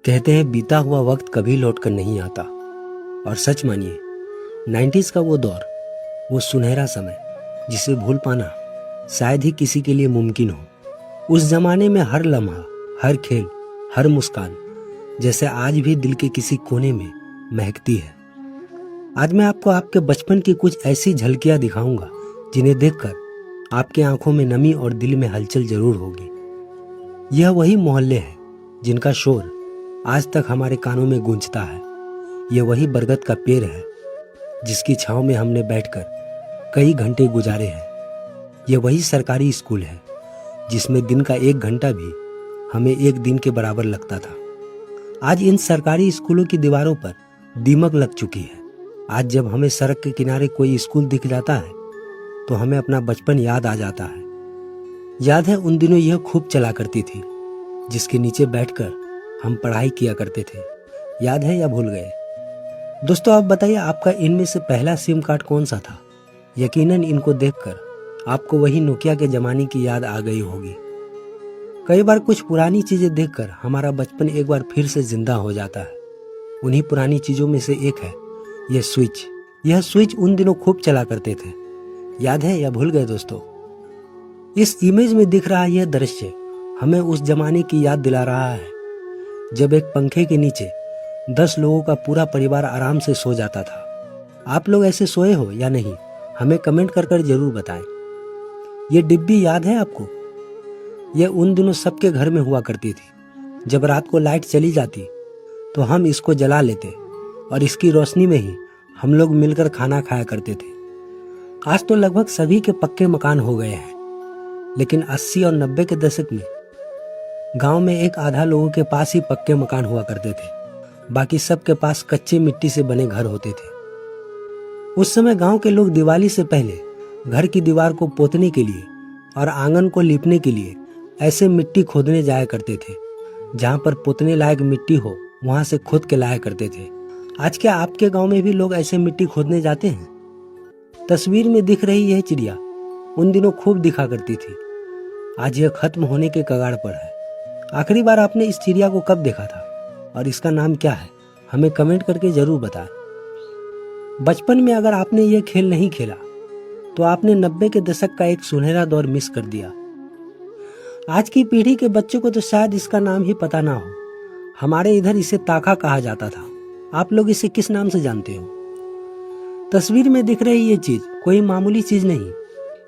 कहते हैं बीता हुआ वक्त कभी लौट कर नहीं आता। और सच मानिए 90s का वो दौर, वो सुनहरा समय जिसे भूल पाना शायद ही किसी के लिए मुमकिन हो। उस जमाने में हर लम्हा, हर खेल, हर मुस्कान जैसे आज भी दिल के किसी कोने में महकती है। आज मैं आपको आपके बचपन की कुछ ऐसी झलकियां दिखाऊंगा जिन्हें देखकर आपकी आंखों में नमी और दिल में हलचल जरूर होगी। यह वही मोहल्ले हैं जिनका शोर आज तक हमारे कानों में गूंजता है। यह वही बरगद का पेड़ है जिसकी छांव में हमने बैठकर कई घंटे गुजारे हैं। यह वही सरकारी स्कूल है जिसमें दिन का 1 घंटा भी हमें 1 दिन के बराबर लगता था। आज इन सरकारी स्कूलों की दीवारों पर दीमक लग चुकी है। आज जब हमें सड़क के किनारे कोई स्कूल दिख जाता है तो हमें अपना बचपन याद आ जाता है। याद है उन दिनों यह खूब चला करती थी जिसके नीचे बैठकर हम पढ़ाई किया करते थे। याद है या भूल गए? दोस्तों आप बताइए, आपका इनमें से पहला सिम कार्ड कौन सा था? यकीनन इनको देखकर आपको वही नोकिया के जमाने की याद आ गई होगी। कई बार कुछ पुरानी चीजें देखकर हमारा बचपन एक बार फिर से जिंदा हो जाता है। उन्हीं पुरानी चीजों में से एक है यह स्विच। यह स्विच उन दिनों खूब चला करते थे। याद है या भूल गए दोस्तों? इस इमेज में दिख रहा यह दृश्य हमें उस जमाने की याद दिला रहा है जब एक पंखे के नीचे 10 लोगों का पूरा परिवार आराम से सो जाता था। आप लोग ऐसे सोए हो या नहीं, हमें कमेंट कर जरूर बताएं। ये डिब्बी याद है आपको? यह उन दिनों सबके घर में हुआ करती थी। जब रात को लाइट चली जाती तो हम इसको जला लेते और इसकी रोशनी में ही हम लोग मिलकर खाना खाया करते थे। आज तो लगभग सभी के पक्के मकान हो गए हैं, लेकिन 80 और 90 के दशक में गांव में एक आधा लोगों के पास ही पक्के मकान हुआ करते थे। बाकी सबके पास कच्चे मिट्टी से बने घर होते थे। उस समय गांव के लोग दिवाली से पहले घर की दीवार को पोतने के लिए और आंगन को लीपने के लिए ऐसे मिट्टी खोदने जाया करते थे। जहां पर पोतने लायक मिट्टी हो वहां से खोद के लाया करते थे। आज क्या आपके गांव में भी लोग ऐसे मिट्टी खोदने जाते हैं? तस्वीर में दिख रही यह चिड़िया उन दिनों खूब दिखा करती थी। आज यह खत्म होने के कगार पर है। आखिरी बार आपने इस चिड़िया को कब देखा था और इसका नाम क्या है? हमें कमेंट करके जरूर बताएं। बचपन में अगर आपने यह खेल नहीं खेला तो आपने 90 के दशक का एक सुनहरा दौर मिस कर दिया। आज की पीढ़ी के बच्चों को तो शायद इसका नाम ही पता ना हो। हमारे इधर इसे ताका कहा जाता था। आप लोग इसे किस नाम से जानते हो? तस्वीर में दिख रही ये चीज कोई मामूली चीज नहीं।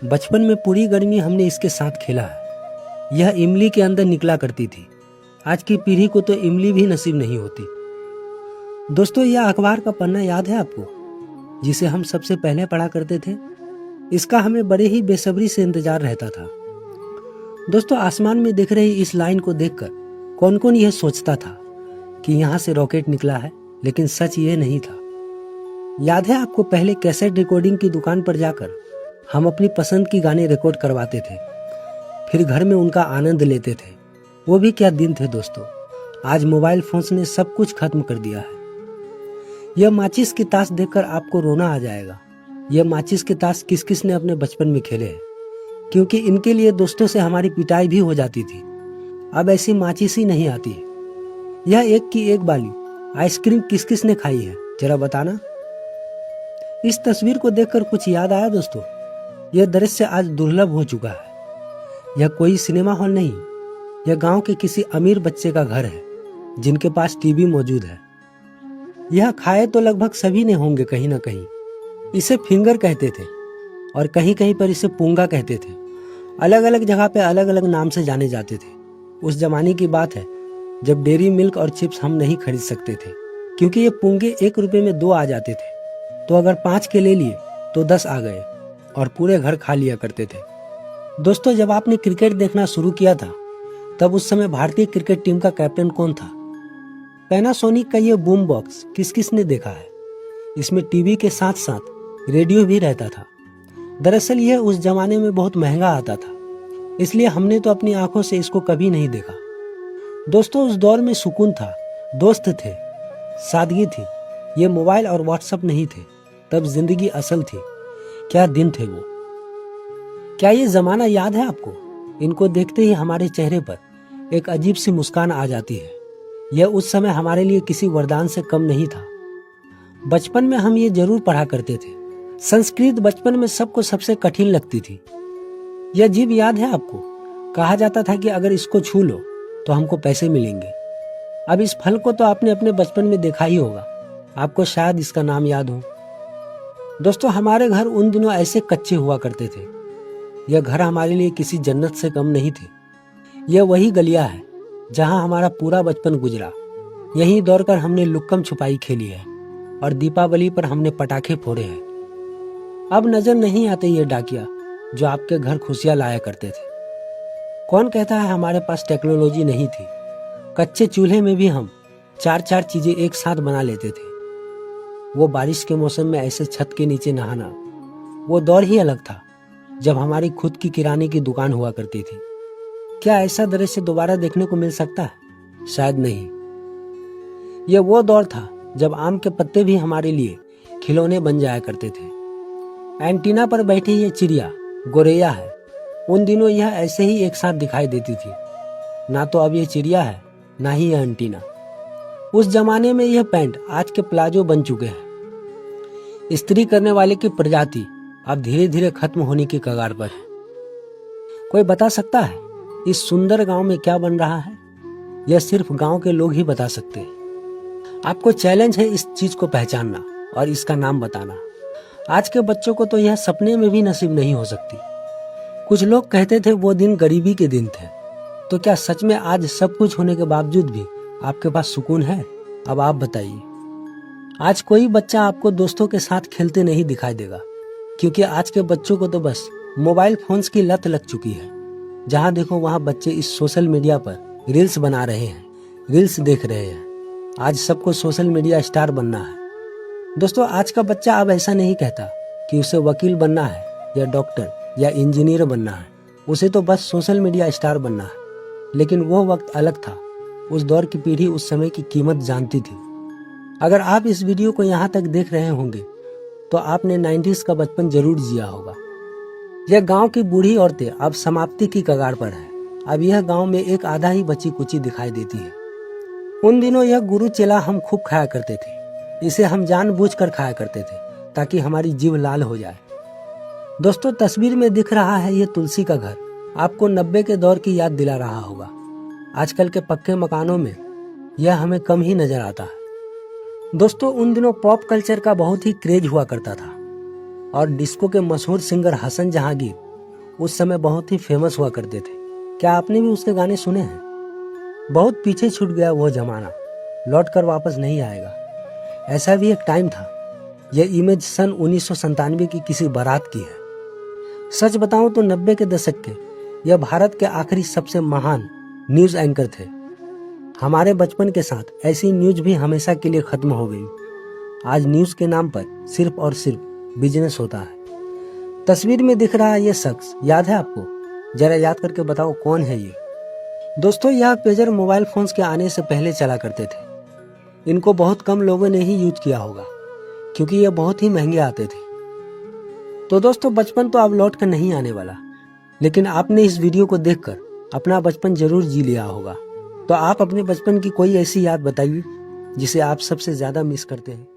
बचपन में पूरी गर्मी हमने इसके साथ खेला है। यह इमली के अंदर निकला करती थी। आज की पीढ़ी को तो इमली भी नसीब नहीं होती। दोस्तों यह अखबार का पन्ना याद है आपको, जिसे हम सबसे पहले पढ़ा करते थे? इसका हमें बड़े ही बेसब्री से इंतजार रहता था। दोस्तों आसमान में दिख रही इस लाइन को देखकर कौन कौन यह सोचता था कि यहाँ से रॉकेट निकला है, लेकिन सच ये नहीं था। याद है आपको, पहले कैसेट रिकॉर्डिंग की दुकान पर जाकर हम अपनी पसंद की गाने रिकॉर्ड करवाते थे, फिर घर में उनका आनंद लेते थे। वो भी क्या दिन थे दोस्तों। आज मोबाइल फोन्स ने सब कुछ खत्म कर दिया है। यह माचिस की ताश देखकर आपको रोना आ जाएगा। यह माचिस के ताश किस किस ने अपने बचपन में खेले हैं, क्योंकि इनके लिए दोस्तों से हमारी पिटाई भी हो जाती थी। अब ऐसी माचिस ही नहीं आती है। यह एक की एक बाली आइसक्रीम किस किस ने खाई है, जरा बताना। इस तस्वीर को देखकर कुछ याद आया दोस्तों? यह दृश्य आज दुर्लभ हो चुका है। यह कोई सिनेमा हॉल नहीं, यह गांव के किसी अमीर बच्चे का घर है जिनके पास टीवी मौजूद है। यह खाए तो लगभग सभी ने होंगे कहीं ना कहीं। इसे फिंगर कहते थे और कहीं कहीं पर इसे पुंगा कहते थे। अलग अलग जगह पे अलग अलग नाम से जाने जाते थे। उस जमाने की बात है जब डेयरी मिल्क और चिप्स हम नहीं खरीद सकते थे, क्योंकि ये पुंगे 1 रुपए में 2 आ जाते थे। तो अगर 5 के ले लिए तो 10 आ गए और पूरे घर खा लिया करते थे। दोस्तों जब आपने क्रिकेट देखना शुरू किया था तब उस समय भारतीय क्रिकेट टीम का कैप्टन कौन था? पैनासोनिक का ये बूम बॉक्स किस किस ने देखा है? इसमें टीवी के साथ साथ रेडियो भी रहता था। दरअसल यह उस जमाने में बहुत महंगा आता था, इसलिए हमने तो अपनी आंखों से इसको कभी नहीं देखा। दोस्तों उस दौर में सुकून था, दोस्त थे, सादगी थी। ये मोबाइल और व्हाट्सएप नहीं थे, तब जिंदगी असल थी। क्या दिन थे वो। क्या ये जमाना याद है आपको? इनको देखते ही हमारे चेहरे पर एक अजीब सी मुस्कान आ जाती है। यह उस समय हमारे लिए किसी वरदान से कम नहीं था। बचपन में हम ये जरूर पढ़ा करते थे। संस्कृत बचपन में सबको सबसे कठिन लगती थी। यह जीव याद है आपको? कहा जाता था कि अगर इसको छू लो तो हमको पैसे मिलेंगे। अब इस फल को तो आपने अपने बचपन में देखा ही होगा, आपको शायद इसका नाम याद हो। दोस्तों, हमारे घर उन दिनों ऐसे कच्चे हुआ करते थे। यह घर हमारे लिए किसी जन्नत से कम नहीं थे। यह वही गलिया है जहां हमारा पूरा बचपन गुजरा। यहीं दौड़कर हमने लुक्कम छुपाई खेली है और दीपावली पर हमने पटाखे फोड़े हैं। अब नजर नहीं आते ये डाकिया जो आपके घर खुशियां लाया करते थे। कौन कहता है हमारे पास टेक्नोलॉजी नहीं थी? कच्चे चूल्हे में भी हम 4-4 चीजें एक साथ बना लेते थे। वो बारिश के मौसम में ऐसे छत के नीचे नहाना, वो दौर ही अलग था जब हमारी खुद की किराने की दुकान हुआ करती थी। क्या ऐसा दृश्य दोबारा देखने को मिल सकता है? शायद नहीं। यह वो दौर था जब आम के पत्ते भी हमारे लिए खिलौने बन जाया करते थे। एंटीना पर बैठी ये चिड़िया गोरैया है। उन दिनों यह ऐसे ही एक साथ दिखाई देती थी। ना तो अब यह चिड़िया है, ना ही यह एंटीना। उस जमाने में यह पैंट आज के प्लाजो बन चुके हैं। इस्त्री करने वाले की प्रजाति अब धीरे धीरे खत्म होने की कगार पर है। कोई बता सकता है इस सुंदर गांव में क्या बन रहा है? यह सिर्फ गांव के लोग ही बता सकते हैं। आपको चैलेंज है इस चीज को पहचानना और इसका नाम बताना। आज के बच्चों को तो यह सपने में भी नसीब नहीं हो सकती। कुछ लोग कहते थे वो दिन गरीबी के दिन थे। तो क्या सच में आज सब कुछ होने के बावजूद भी आपके पास सुकून है? अब आप बताइए। आज कोई बच्चा आपको दोस्तों के साथ खेलते नहीं दिखाई देगा, क्योंकि आज के बच्चों को तो बस मोबाइल फोन्स की लत लग चुकी है। जहां देखो वहां बच्चे इस सोशल मीडिया पर रील्स बना रहे हैं, रील्स देख रहे हैं। आज सबको सोशल मीडिया स्टार बनना है। दोस्तों, आज का बच्चा अब ऐसा नहीं कहता कि उसे वकील बनना है या डॉक्टर या इंजीनियर बनना है। उसे तो बस सोशल मीडिया स्टार बनना है। लेकिन वो वक्त अलग था। उस दौर की पीढ़ी उस समय की कीमत जानती थी। अगर आप इस वीडियो को यहाँ तक देख रहे होंगे तो आपने 90s का बचपन जरूर जिया होगा। यह गांव की बूढ़ी औरतें अब समाप्ति की कगार पर है। अब यह गांव में एक आधा ही बची कुची दिखाई देती है। उन दिनों यह गुरु चेला हम खूब खाया करते थे। इसे हम जानबूझकर खाया करते थे ताकि हमारी जीभ लाल हो जाए। दोस्तों, तस्वीर में दिख रहा है ये तुलसी का घर आपको 90 के दौर की याद दिला रहा होगा। आजकल के पक्के मकानों में यह हमें कम ही नजर आता है। दोस्तों, उन दिनों पॉप कल्चर का बहुत ही क्रेज हुआ करता था और डिस्को के मशहूर सिंगर हसन जहांगीर उस समय बहुत ही फेमस हुआ करते थे। क्या आपने भी उसके गाने सुने हैं? बहुत पीछे छूट गया वो जमाना, लौट कर वापस नहीं आएगा। ऐसा भी एक टाइम था। यह इमेज सन 1997 की किसी बारात की है। सच बताऊं तो 90 के दशक के यह भारत के आखिरी सबसे महान न्यूज एंकर थे। हमारे बचपन के साथ ऐसी न्यूज भी हमेशा के लिए खत्म हो गई। आज न्यूज के नाम पर सिर्फ और सिर्फ बिजनेस होता है। तस्वीर में दिख रहा है ये शख्स याद है आपको? जरा याद करके बताओ कौन है ये। दोस्तों, यह पेजर मोबाइल फोन्स के आने से पहले चला करते थे। इनको बहुत कम लोगों ने ही यूज किया होगा क्योंकि ये बहुत ही महंगे आते थे। तो दोस्तों, बचपन तो अब लौट कर नहीं आने वाला, लेकिन आपने इस वीडियो को देखकर अपना बचपन जरूर जी लिया होगा। तो आप अपने बचपन की कोई ऐसी याद बताइए जिसे आप सबसे ज्यादा मिस करते हैं।